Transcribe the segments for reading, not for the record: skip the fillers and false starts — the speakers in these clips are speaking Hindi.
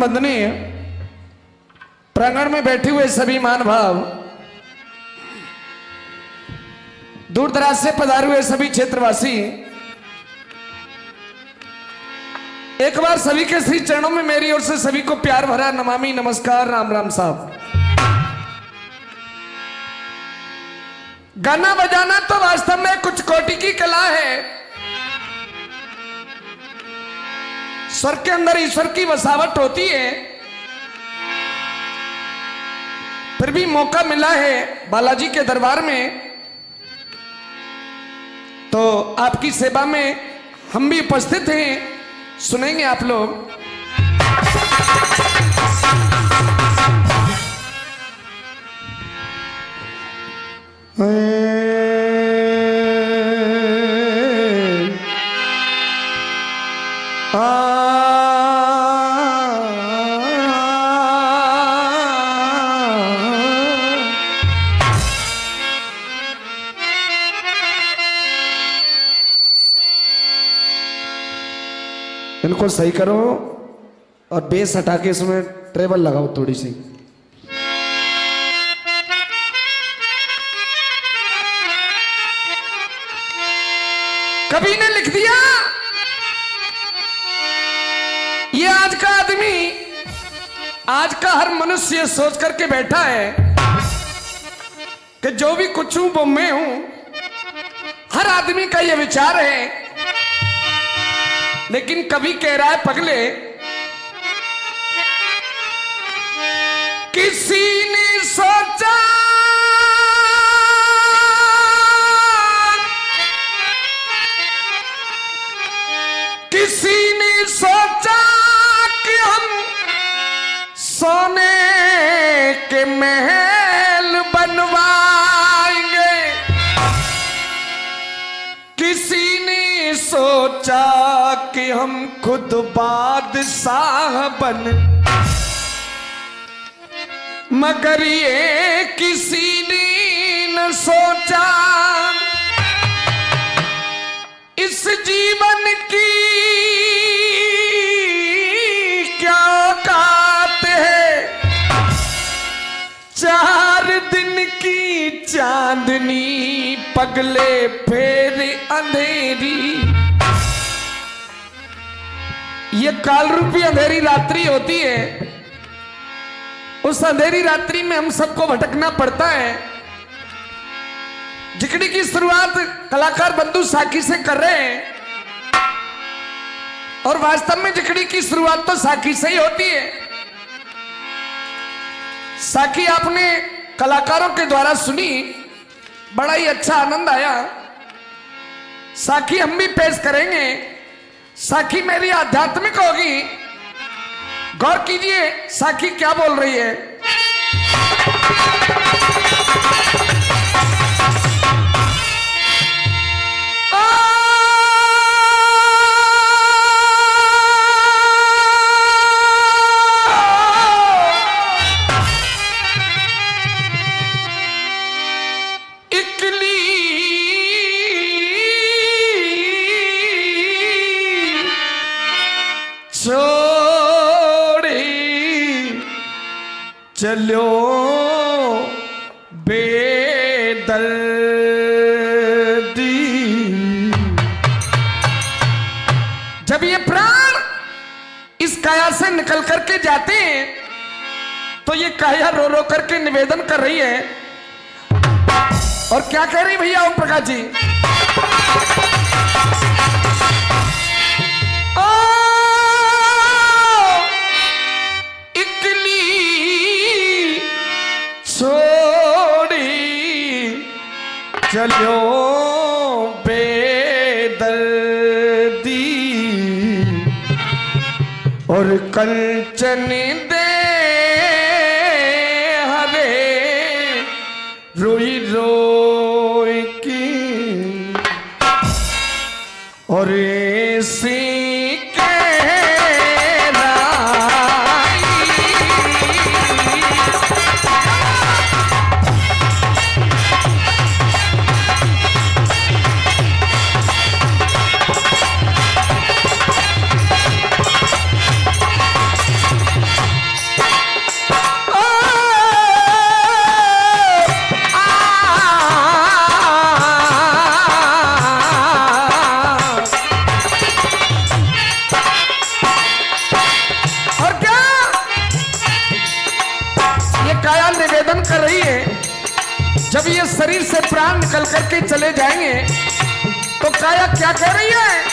वंदनीय प्रांगण में बैठे हुए सभी महानुभाव, दूर दराज से पधारे हुए सभी क्षेत्रवासी, एक बार सभी के श्री चरणों में मेरी ओर से सभी को प्यार भरा नमामि नमस्कार, राम राम साहब। गाना बजाना तो वास्तव में कुछ कोटि की कला है। स्वर के अंदर ईश्वर की वसावट होती है। फिर भी मौका मिला है बालाजी के दरबार में, तो आपकी सेवा में हम भी उपस्थित हैं। सुनेंगे आप लोग। इनको सही करो और बेस हटा के इसमें ट्रेबल लगाओ थोड़ी सी। कवि ने लिख दिया, ये आज का आदमी, आज का हर मनुष्य ये सोच करके बैठा है कि जो भी कुछ हूं वो मैं हूं। हर आदमी का ये विचार है, लेकिन कवि कह रहा है पगले, किसी ने सोचा कि हम सोने के महल बनवाएंगे। किसी ने सोचा कि हम खुद बादशाह बन, मगर ये किसी ने न सोचा इस जीवन की क्या औकात है। 4 दिन की चांदनी पगले फिर अंधेरी। ये काल रूपी अंधेरी रात्रि होती है। उस अंधेरी रात्रि में हम सबको भटकना पड़ता है। जिकड़ी की शुरुआत कलाकार बंधु साखी से कर रहे हैं, और वास्तव में जिकड़ी की शुरुआत तो साखी से ही होती है। साखी आपने कलाकारों के द्वारा सुनी, बड़ा ही अच्छा आनंद आया। साखी हम भी पेश करेंगे। साखी मेरी आध्यात्मिक होगी। गौर कीजिए साखी क्या बोल रही है। चलो बेदर्दी, जब ये प्राण इस काया से निकल करके जाते हैं तो ये काया रो रो करके निवेदन कर रही है। और क्या कह रही भैया ओम प्रकाश जी? चलो बेदर्दी और कंचन दे हरे रोई रोई की, और ऐसी जब ये शरीर से प्राण निकल करके चले जाएंगे तो काया क्या कह रही है?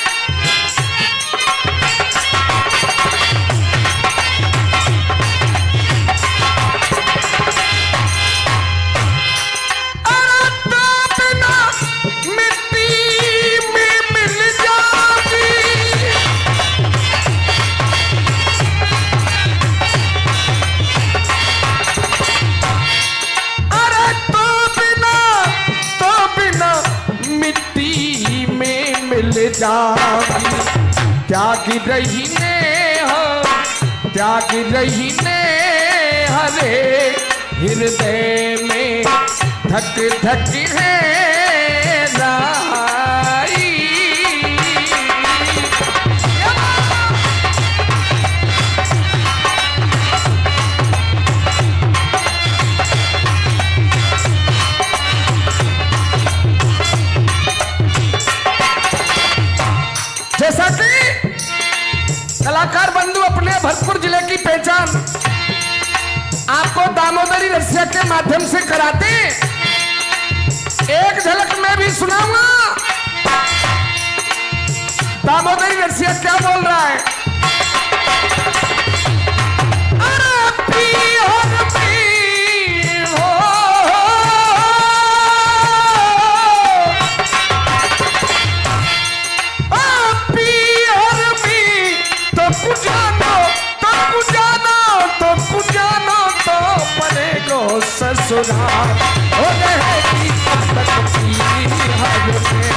जागी त्यागी रही ने हो, त्यागी रही ने हरे हृदय में धक धक है राई। जैसा कि कलाकार बंधु अपने भरतपुर जिले की पहचान आपको दामोदरी रसिया के माध्यम से कराते, एक झलक में भी सुनाऊंगा। दामोदरी रसिया क्या बोल रहा है? ससुराल हो रहेगी तक की हद में।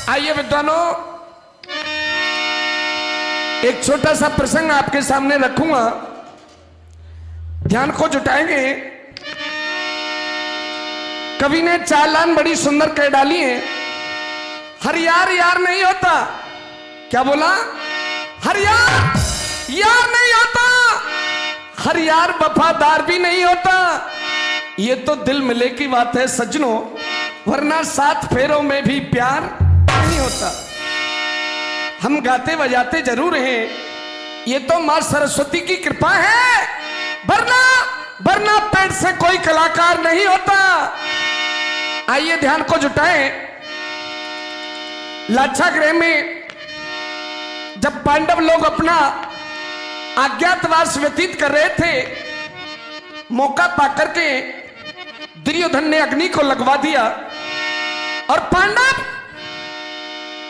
आइए विद्वानों, एक छोटा सा प्रसंग आपके सामने रखूंगा, ध्यान को जुटाएंगे। कवि ने 4 लाइन बड़ी सुंदर कह डाली है। हर यार यार नहीं होता। क्या बोला? हर यार यार नहीं होता, हर यार वफादार भी नहीं होता। ये तो दिल मिले की बात है सज्जनों, वरना 7 फेरों में भी प्यार नहीं होता। हम गाते बजाते जरूर हैं, ये तो मां सरस्वती की कृपा है, वरना पेट से कोई कलाकार नहीं होता। आइए ध्यान को जुटाएं। लाक्षागृह में जब पांडव लोग अपना अज्ञातवास व्यतीत कर रहे थे, मौका पाकर के दुर्योधन ने अग्नि को लगवा दिया और पांडव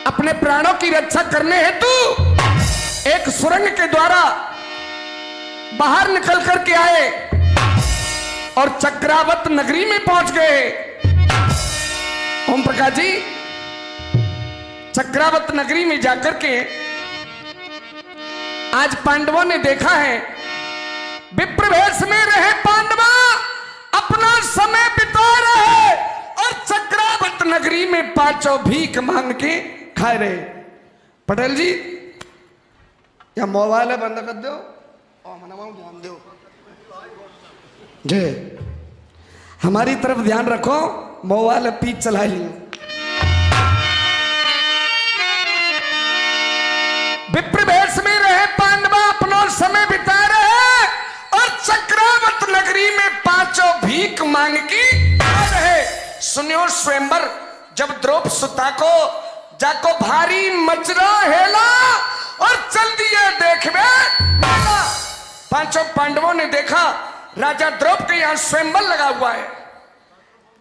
अपने प्राणों की रक्षा करने हेतु एक सुरंग के द्वारा बाहर निकल करके आए और चक्रावत नगरी में पहुंच गए। ओम प्रकाश जी, चक्रावत नगरी में जाकर के आज पांडवों ने देखा है, विप्रवेश में रहे पांडवा अपना समय बिता रहे और चक्रावत नगरी में 5 भीख मांग के खा रहे। पटेल जी, या मोबाइल बंद कर दो और ध्यान दो जे, हमारी तरफ ध्यान रखो, मोबाइल पीछ चला लियो। विप्रवेश में रहे पांडवा अपना समय बिता रहे और चक्रावत नगरी में 5 भीख मांग की आ रहे। सुनियो स्वयंवर जब द्रौपदी सुता को जाको भारी मचरा हेला और चल दिए देखवे मेला। 5 पांडवों ने देखा राजा द्रौपदी के यहां स्वयंवर लगा हुआ है,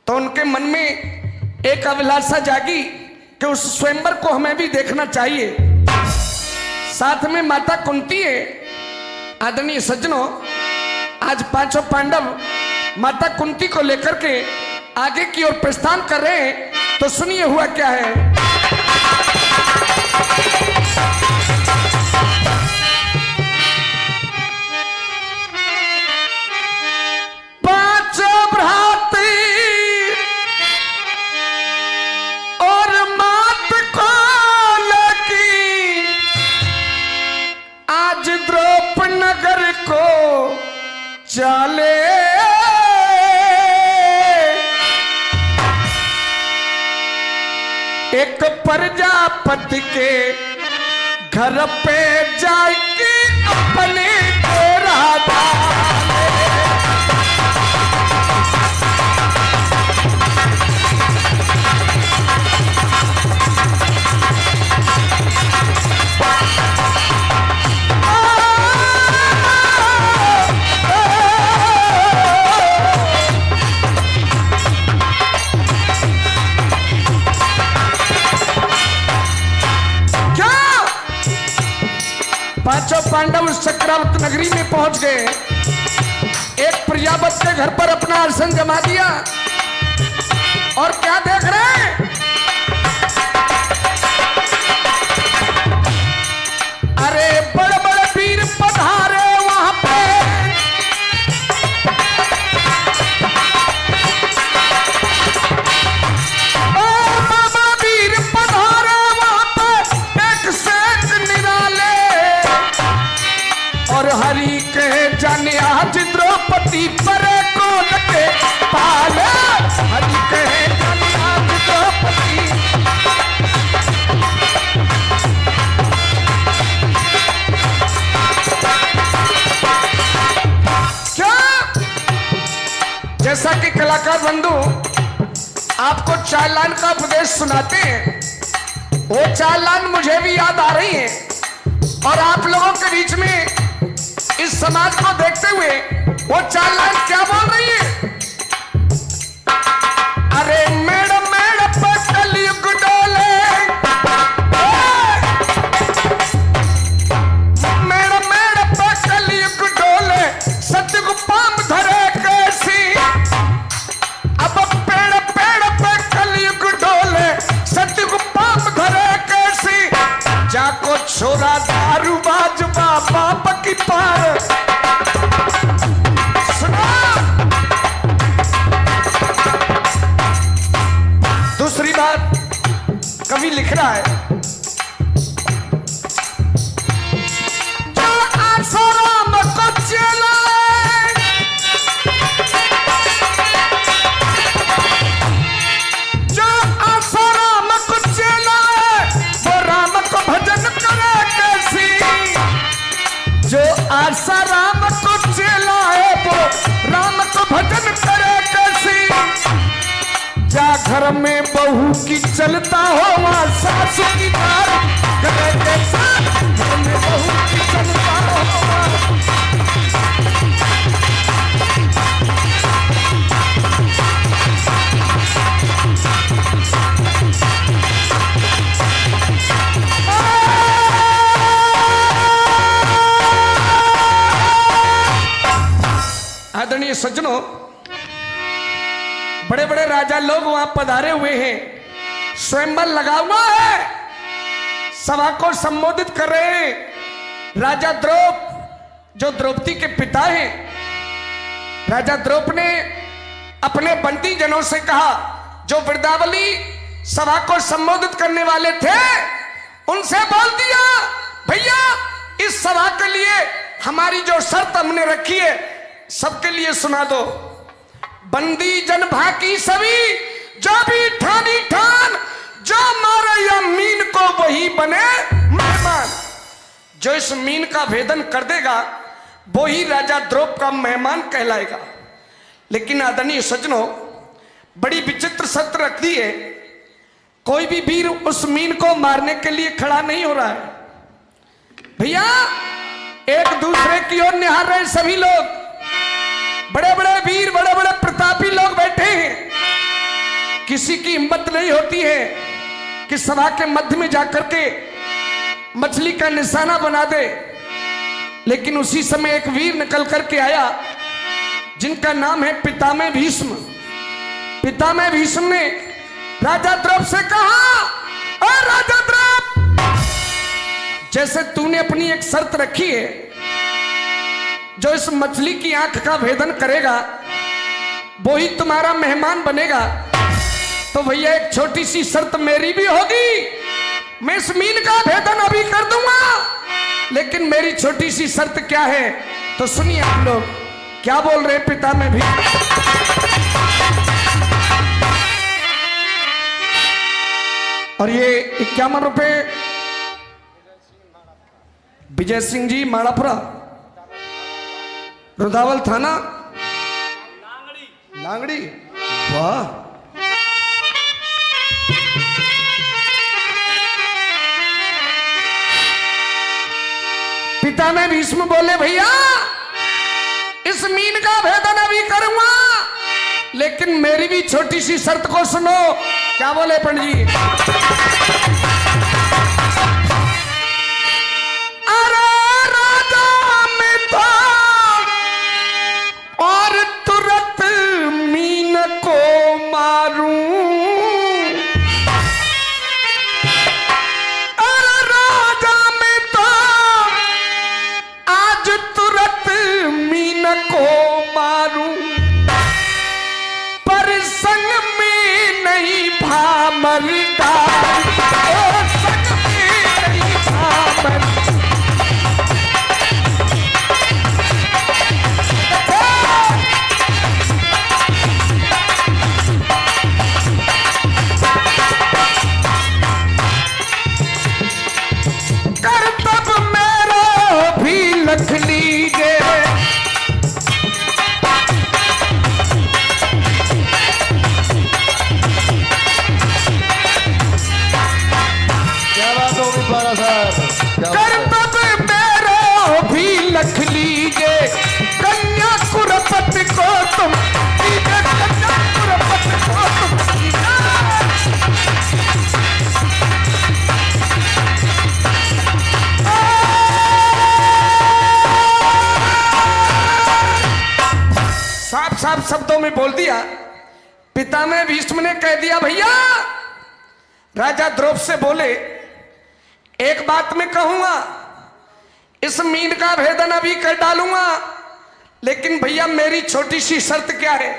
तो उनके मन में एक अभिलाषा जागी कि उस स्वयंवर को हमें भी देखना चाहिए। साथ में माता कुंती है। आदरणीय सज्जनों, आज 5 पांडव माता कुंती को लेकर के आगे की ओर प्रस्थान कर रहे हैं, तो सुनिए हुआ क्या है। चले एक प्रजापति के घर पे जाके अपने को राधा पांचों पांडव उस चक्रावत नगरी में पहुंच गए। एक प्रजापत के घर पर अपना आसन जमा दिया और क्या देख रहे हैं? अरे बड़े बड़े वीर पधारे वहां पे, बाबा वीर पधारे वहां पे, एक से एक निराले और हरि के जाने आज द्रौपदी पर कौन के पाले, हरि के जाने आज द्रौपदी। क्या जैसा कि कलाकार बंधु आपको 4 लाइन का उपदेश सुनाते हैं, वो 4 लाइन मुझे भी याद आ रही है और आप लोगों के बीच में इस समाज को देखते हुए वो 4 लाइन क्या बोल रही है? अरे मेड़ मेड़ पर कलयुग डोले, मेड़ मेड़ पर कलयुग डोले, सतयुग पाम धरे कैसी। अब पेड़ पेड़ पे कलयुग डोले, सतयुग पाम धरे कैसी। जाको छोरा दारू बाजवा बाप की पार सुना। दूसरी बात कवि लिख रहा है, जो आसाराम को चला, जो आसाराम को चला वो राम को भजन करे कैसी। जो आशा राम को चला है वो राम को भजन करे कैसी। जा घर में बहू की चलता हो वहाँ सासू की बात करे कैसा। घर में बहू की चलता हो आदरणीय सज्जनों, बड़े बड़े राजा लोग वहां पधारे हुए हैं, स्वयंवर लगा हुआ है, सभा को संबोधित कर रहे हैं। राजा द्रौप जो द्रौपदी के पिता हैं, राजा द्रौप ने अपने बंदी जनों से कहा, जो वृंदावली सभा को संबोधित करने वाले थे उनसे बोल दिया, भैया इस सभा के लिए हमारी जो शर्त हमने रखी है सबके लिए सुना दो। बंदी जन भाकी सभी, जो भी ठानी ठान, जो मारे या मीन को वही बने मेहमान। जो इस मीन का भेदन कर देगा वो ही राजा द्रौप का मेहमान कहलाएगा। लेकिन आदरणीय सज्जनों, बड़ी विचित्र शर्त रख दी है, कोई भी वीर उस मीन को मारने के लिए खड़ा नहीं हो रहा है। भैया एक दूसरे की ओर निहार रहे सभी लोग, बड़े बड़े वीर बड़े बड़े प्रतापी लोग बैठे हैं। किसी की हिम्मत नहीं होती है कि सभा के मध्य में जाकर के मछली का निशाना बना दे। लेकिन उसी समय एक वीर निकल करके आया जिनका नाम है पितामह भीष्म। पितामह भीष्म ने राजा द्रौप से कहा, अरे राजा द्रौप, जैसे तूने अपनी एक शर्त रखी है, जो इस मछली की आंख का भेदन करेगा वो ही तुम्हारा मेहमान बनेगा, तो भैया एक छोटी सी शर्त मेरी भी होगी। मैं इस मीन का भेदन अभी कर दूंगा, लेकिन मेरी छोटी सी शर्त क्या है तो सुनिए आप लोग क्या बोल रहे पितामह भी। और ये 51 रुपए विजय सिंह जी माड़ापुरा, रुदावल थाना, लांगड़ी। वाह, पिता में भीष्म बोले भैया इस मीन का भेदन अभी करूंगा, लेकिन मेरी भी छोटी सी शर्त को सुनो। क्या बोले पंडित जी? अरे राजा में था और तुरंत मीन को मारूं, अरे राजा में था आज तुरंत मीन को मारूं, पर संग में नहीं भामरदा, ओ संग में नहीं भामर। कर्तव्य मेरा भी लख लीजिए, कर्तव्य मेरा भी लख लीजिए, कन्या कुरपत को तुम कीजिए, कन्या कुरपत को तुम कीजिए। साफ साफ शब्दों में बोल दिया। पिता में भीष्म ने कह दिया भैया, राजा द्रौपदी से बोले एक बात मैं कहूंगा, इस मीन का भेदन अभी कर डालूंगा, लेकिन भैया मेरी छोटी सी शर्त क्या है?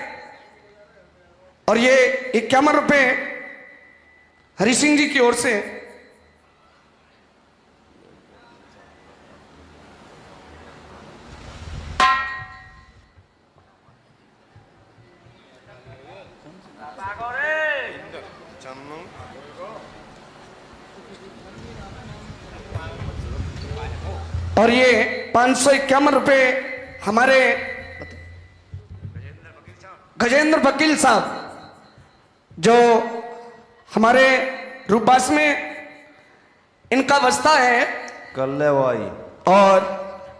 और ये 51 रुपए हरि सिंह जी की ओर से। और ये 551 रुपए हमारे गजेंद्र वकील साहब, जो हमारे रूपबास में इनका बस्ता है कल्लेवाई, और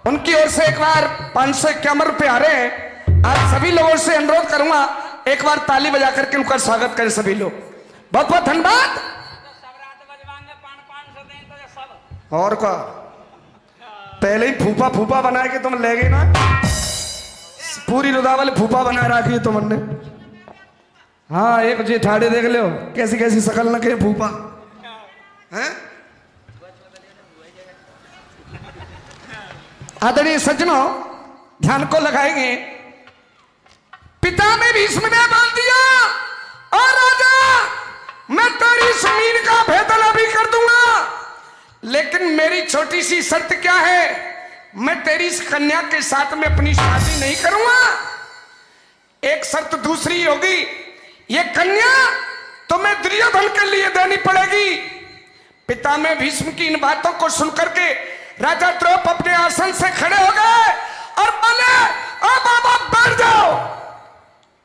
उनकी ओर से एक बार 551 रुपए आ रहे हैं। आप सभी लोगों से अनुरोध करूंगा एक बार ताली बजा करके उनका स्वागत करें सभी लोग। बहुत बहुत धन्यवाद। और क्या, पहले ही फूफा फूफा बना के तुम ले गए ना, पूरी रुदावल फूफा बना रखी है तुमने। हाँ, एक जेठाड़े देख लो कैसी कैसी शकल न के फूफा हैं। आदरणीय सज्जनों, ध्यान को लगाएंगे। पिता में भीष्म ने बोल दिया, और राजा मैं तेरी जमीन का भेदन अभी कर दूंगा, लेकिन मेरी छोटी सी शर्त क्या है? मैं तेरी इस कन्या के साथ में अपनी शादी नहीं करूंगा। एक शर्त दूसरी होगी, ये कन्या तुम्हें दुर्योधन के लिए देनी पड़ेगी। पिता में भीष्म की इन बातों को सुनकर के राजा द्रौपदी अपने आसन से खड़े हो गए और बोले, ओ बाबा बैठ जाओ,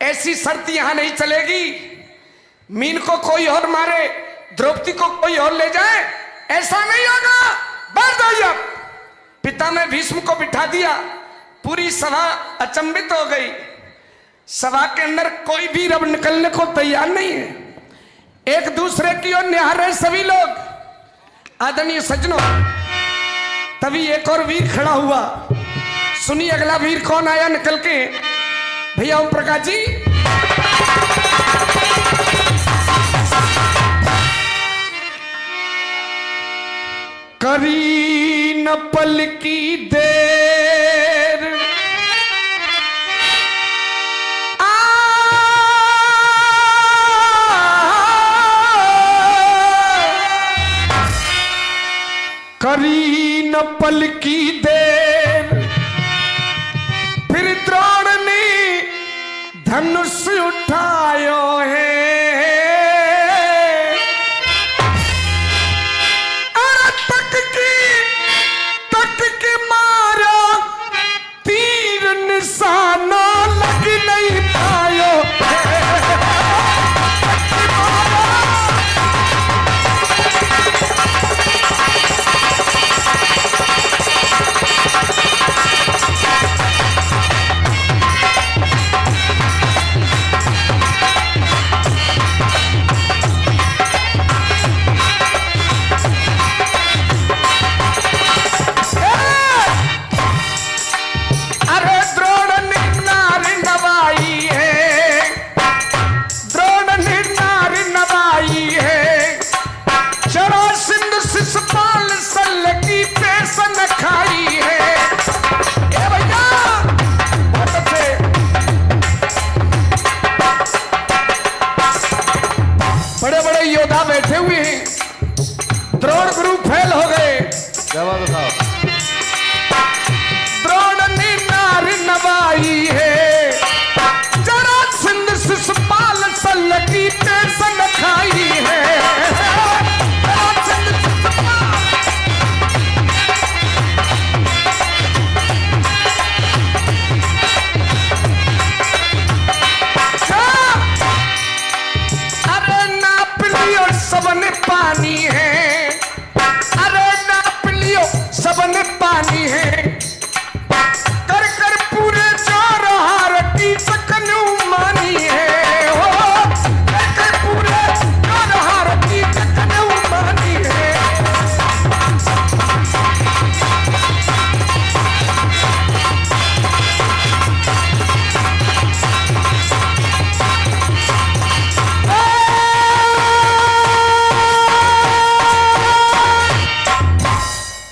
ऐसी शर्त यहां नहीं चलेगी। मीन को कोई और मारे, द्रौपदी को कोई और ले जाए, ऐसा नहीं होगा। बैठ जाइए। पिता ने भीष्म को बिठा दिया। पूरी सभा अचंभित हो गई। सभा के अंदर कोई भी रब निकलने को तैयार नहीं है। एक दूसरे की ओर निहार रहे सभी लोग। आदरणीय सज्जनों, तभी एक और वीर खड़ा हुआ। सुनिए अगला वीर कौन आया निकल के। भैया ओम प्रकाश जी। करी न पल की देर करी न पल की देर, फिर द्रोण ने धनुष उठायो है। शिषपाल सल की पेशन खाई है। ए भैया बहुत अच्छे। बड़े बड़े योद्धा बैठे हुए हैं, द्रोण गुरु फेल हो गए। द्रोण ने नार नवाई है, जरासंध शिषपाल सल की पेशन खाई है। सबन पानी है, अरे नाप लियो सबन पानी है, कर कर पूरे चार हार की चकनू मानी है। हो कर कर पूरे चार हार की चकनू मानी है।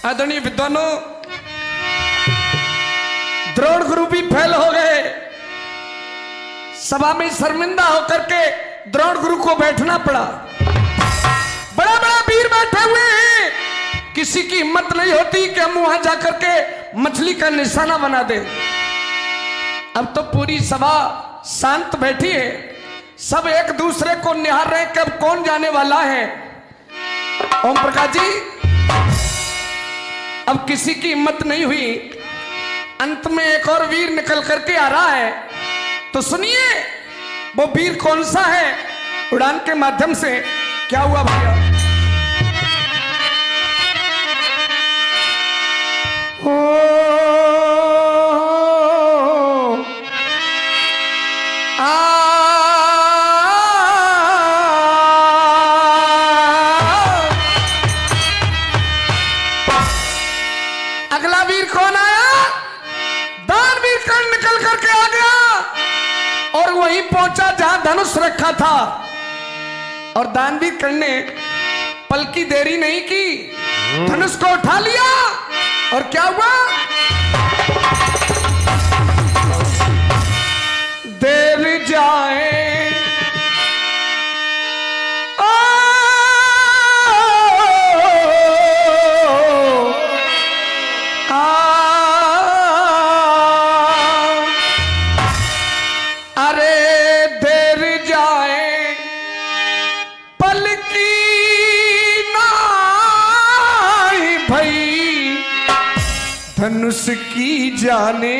आदरणीय विद्वानों, द्रोण गुरु भी फेल हो गए। सभा में शर्मिंदा होकर के द्रोण गुरु को बैठना पड़ा। बड़ा बड़ा वीर बैठे हुए हैं, किसी की हिम्मत नहीं होती कि हम वहां जाकर के मछली का निशाना बना दें। अब तो पूरी सभा शांत बैठी है, सब एक दूसरे को निहार रहे हैं कि अब कौन जाने वाला है। ओम प्रकाश जी, अब किसी की हिम्मत नहीं हुई, अंत में एक और वीर निकल करके आ रहा है। तो सुनिए वो वीर कौन सा है, उड़ान के माध्यम से क्या हुआ भैया। ओ अगला वीर कौन आया, दानवीर कर्ण निकल करके आ गया और वहीं पहुंचा जहां धनुष रखा था। और दानवीर कर्ण ने पल की देरी नहीं की, धनुष को उठा लिया और क्या हुआ, देर जाए धनुष की जाने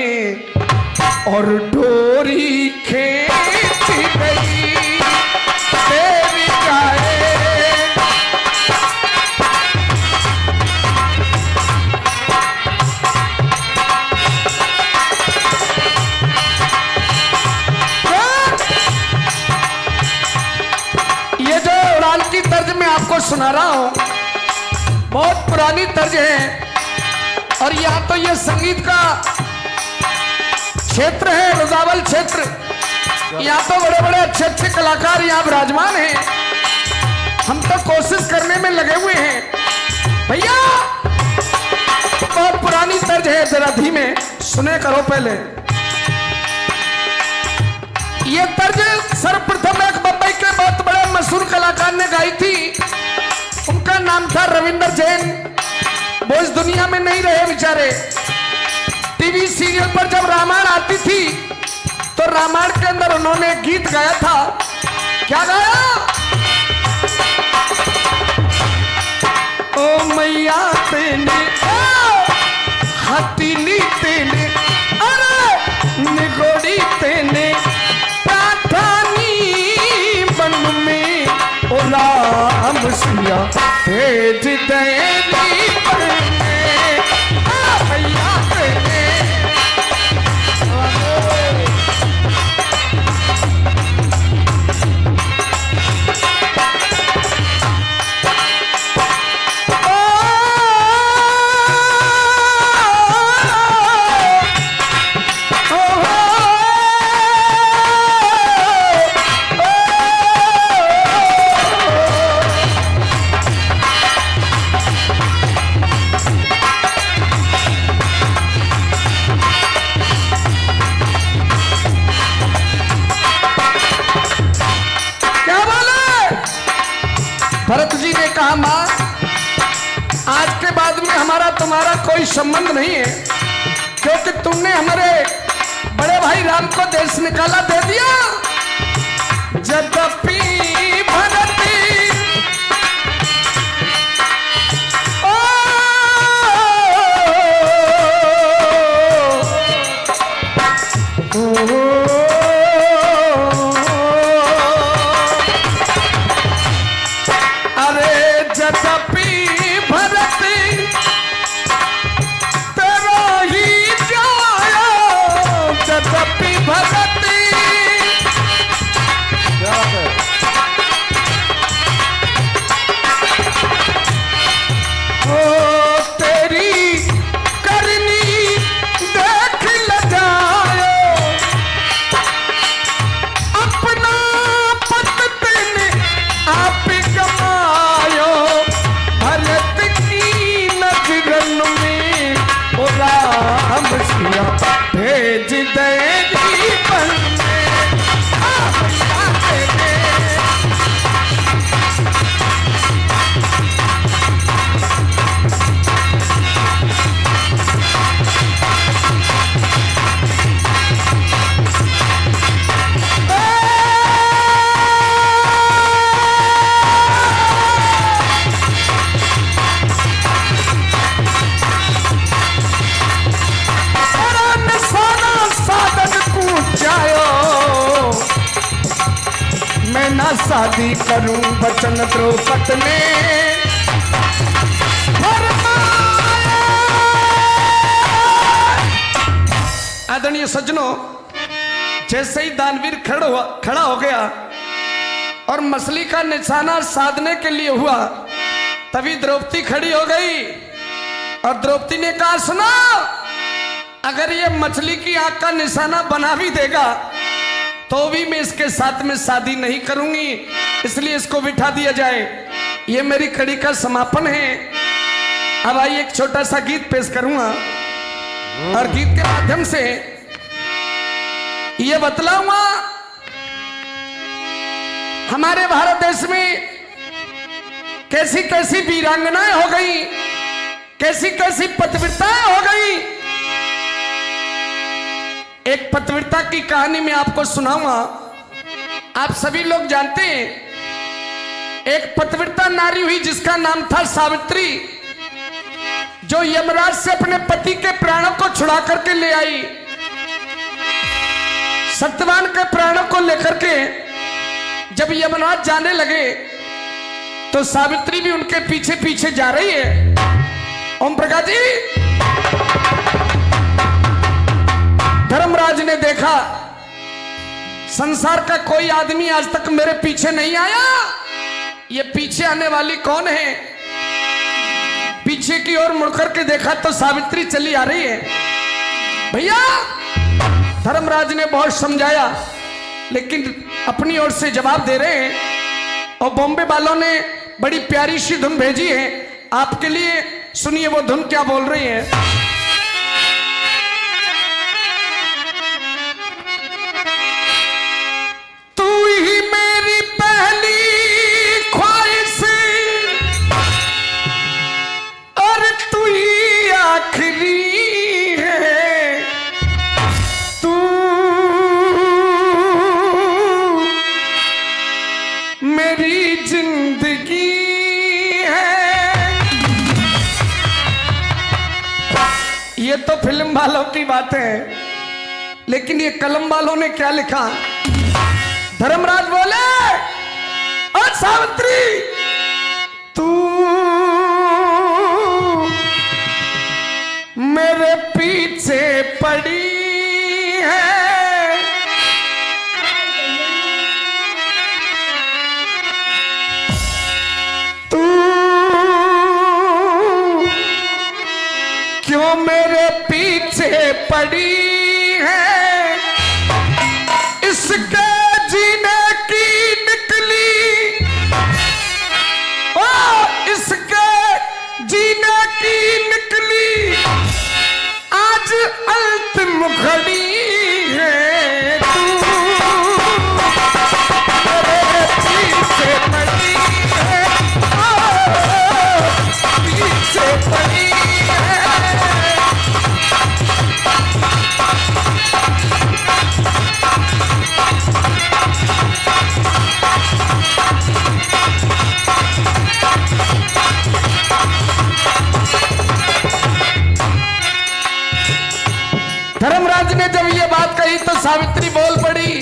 और डोरी खींच गई, तेरी जाए ये जो उड़ान की तर्ज में आपको सुना रहा हूं, बहुत पुरानी तर्ज है। और यहाँ तो ये संगीत का क्षेत्र है, रुदावल क्षेत्र। यहाँ तो बड़े बड़े अच्छे अच्छे कलाकार यहाँ विराजमान हैं। हम तो कोशिश करने में लगे हुए हैं भैया। बहुत पुरानी तर्ज है, जरा धीमे सुने करो पहले। ये तर्ज सर्वप्रथम एक बम्बई के बहुत बड़े मशहूर कलाकार ने गाई थी। उनका नाम था रविंद्र जैन। वो इस दुनिया में नहीं रहे बेचारे। टीवी सीरियल पर जब रामायण आती थी तो रामायण के अंदर उन्होंने गीत गाया था। क्या गाया, ओ मैया तेने हथीली तेने, अरे निगोड़ी तेने प्रार्थनी बन में, ओ राम सिया तेज देरी आज के बाद में हमारा तुम्हारा कोई संबंध नहीं है, क्योंकि तुमने हमारे बड़े भाई राम को देश निकाला दे दिया। यद्यपि भरती भेज देगी पल में मैं ना शादी करूं बचन द्रौपद ने आदरणीय सज्जनों, जैसे ही दानवीर खड़ा हो गया और मछली का निशाना साधने के लिए हुआ, तभी द्रौपदी खड़ी हो गई और द्रौपदी ने कहा, सुनो, अगर ये मछली की आंख का निशाना बना भी देगा तो भी मैं इसके साथ में शादी नहीं करूंगी, इसलिए इसको बिठा दिया जाए। ये मेरी कड़ी का समापन है। अब आइए एक छोटा सा गीत पेश करूंगा और गीत के माध्यम से ये बतलाऊंगा हमारे भारत देश में कैसी कैसी वीरांगनाएं हो गई, कैसी कैसी पतिव्रताएं हो गई। एक पतिव्रता की कहानी मैं आपको सुनाऊंगा। आप सभी लोग जानते हैं, एक पतिव्रता नारी हुई जिसका नाम था सावित्री, जो यमराज से अपने पति के प्राणों को छुड़ा करके ले आई। सत्यवान के प्राणों को लेकर के जब यमराज जाने लगे तो सावित्री भी उनके पीछे पीछे जा रही है। ओम प्रकाश जी, धर्मराज ने देखा संसार का कोई आदमी आज तक मेरे पीछे नहीं आया, ये पीछे आने वाली कौन है। पीछे की ओर मुड़कर के देखा तो सावित्री चली आ रही है। भैया, धर्मराज ने बहुत समझाया लेकिन अपनी ओर से जवाब दे रहे हैं। और बॉम्बे वालों ने बड़ी प्यारी सी धुन भेजी है आपके लिए, सुनिए वो धुन क्या बोल रही है। ये तो फिल्म वालों की बात है, लेकिन ये कलम वालों ने क्या लिखा। धर्मराज बोले, और सावित्री तू मेरे पीछे पड़ी है, तू क्यों मेरे पीछे पड़ी है, इसके जीने की निकली, ओ इसके जीने की निकली आज अंतिम घड़ी है, तू मेरे पीछे पड़ी है, पीछे सावित्री बोल पड़ी,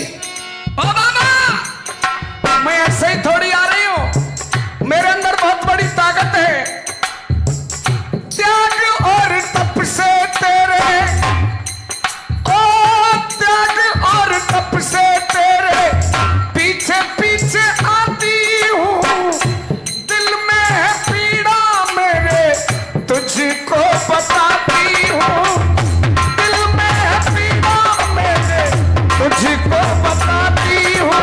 ओ बाबा मैं ऐसे ही थोड़ी आ रही हूं, मेरे अंदर बहुत बड़ी ताकत है। त्याग और तप से तेरे, ओ त्याग और तप से तेरे पीछे पीछे आती हूँ। दिल में है पीड़ा मेरे तुझको बताती हूँ। दिल में है पीड़ा मेरे तुझको बताती हूँ।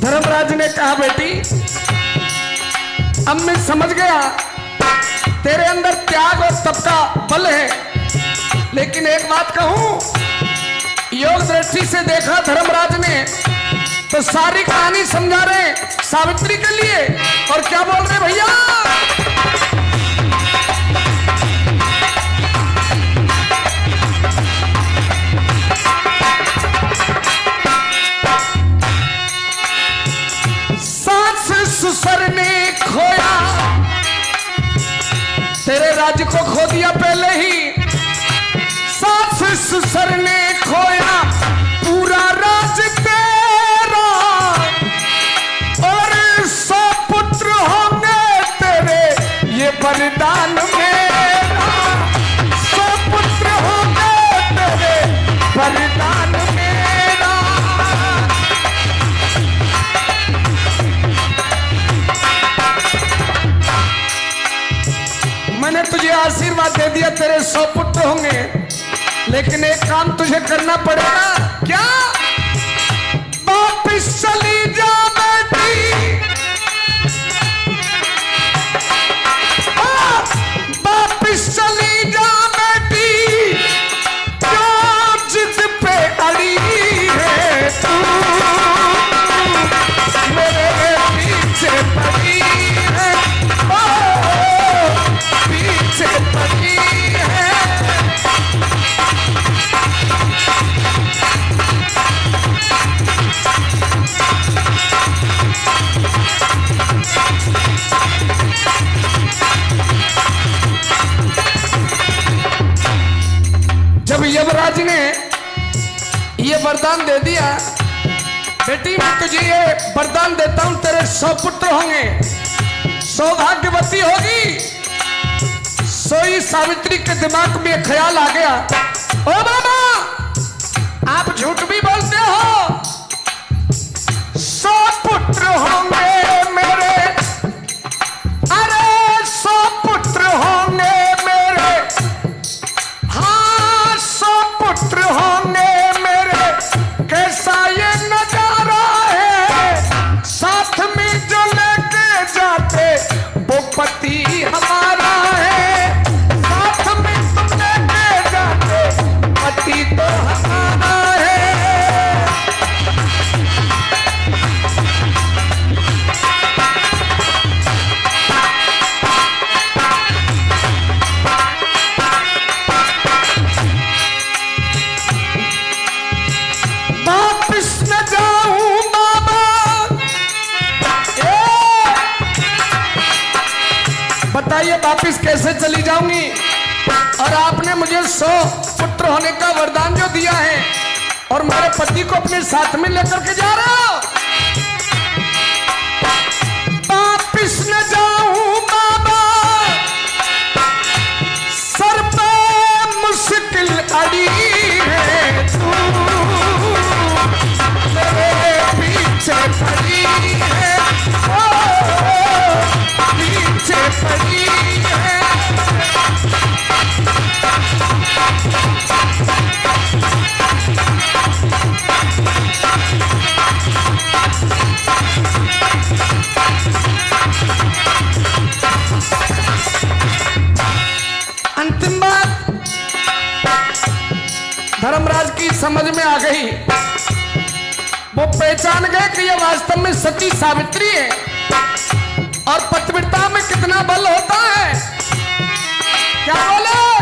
धर्मराज ने कहा बेटी अब मैं समझ गया तेरे अंदर त्याग और तप का बल है, लेकिन एक बात कहूं, योग दृष्टि से देखा धर्मराज ने तो सारी कहानी समझा रहे सावित्री के लिए। और क्या बोल रहे भैया, ससुर ने खोया, तेरे राज्य को खो दिया पहले ही। सास ससुर ने खोया पूरा राज तेरा, और 100 पुत्र होंगे तेरे ये वरदान मेरा। 100 पुत्र होंगे तेरे वरदान मेरा। मैंने तुझे आशीर्वाद दे दिया तेरे 100 पुत्र होंगे, लेकिन एक काम तुझे करना पड़ेगा। क्या? वापिस चली जा बेटी, वापिस चली जा बेटी, क्यों जिद पे अड़ी है तू, मेरे पीछे पड़ी है, पीछे पड़ी है। जब यमराज ने ये वरदान दे दिया, बेटी मैं तुझे ये वरदान देता हूं, तेरे 100 पुत्र होंगे, सौभाग्यवती होगी। सोई सावित्री के दिमाग में ख्याल आ गया, ओ बाबा आप झूठ भी बोलते हो, 100 पुत्र होंगे मेरे, अरे 100 पुत्र होंगे मेरे, हाँ 100 पुत्र होंगे मेरे। कैसा ये नजारा है, साथ में जो लेके जाते वो पति हमारा है, साथ में तुम लेके जाते पति तो हमारा है। वापिस न जाऊं बाबा, बताइए वापिस कैसे चली जाऊंगी? और आपने मुझे 100 पुत्र होने का वरदान जो दिया है, और मेरे पति को अपने साथ में लेकर के जा रहे हो। वापिस न जाऊं बाबा, सर पे मुश्किल अड़ी है तू, मेरे पीछे पड़ी धर्मराज की समझ में आ गई, वो पहचान गए कि ये वास्तव में सती सावित्री है और पतिव्रता में कितना बल होता है। क्या बोले?